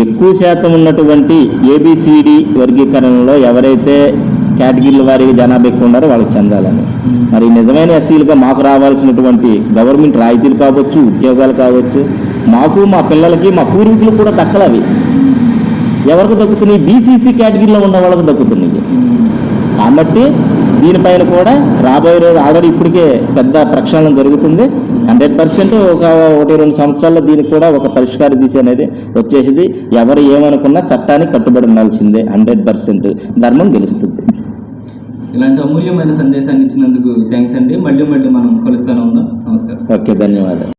ఎక్కువ శాతం ఉన్నటువంటి ఏబిసిడి వర్గీకరణలో ఎవరైతే కేటగిరీల వారికి జనాభా ఎక్కువ ఉన్నారో వాళ్ళకి చెందాలని. మరి నిజమైన ఎస్సీలుగా మాకు రావాల్సినటువంటి గవర్నమెంట్ రాయితీలు కావచ్చు, ఉద్యోగాలు కావచ్చు, మాకు మా పిల్లలకి మా పూర్వీకులకు కూడా దక్కలవి. ఎవరికి దక్కుతున్నాయి? బీసీసీ కేటగిరీలో ఉన్న వాళ్ళకి దక్కుతున్నాయి. కాబట్టి దీనిపైన కూడా రాబోయే రోజు ఆల్రెడీ ఇప్పటికే పెద్ద ప్రక్షాళన జరుగుతుంది. 100% ఒక 1-2 సంవత్సరాల్లో దీనికి కూడా ఒక పరిష్కార దిశ అనేది వచ్చేసింది. ఎవరు ఏమనుకున్నా చట్టానికి కట్టుబడి ఉండాల్సిందే. 100% ధర్మం గెలుస్తుంది. ఇలాంటి అమూల్యమైన సందేశాన్ని ఇచ్చినందుకు థ్యాంక్స్ అండి. మళ్ళీ మనం కలుస్తూనే ఉందాం. నమస్కారం. ఓకే, ధన్యవాదాలు.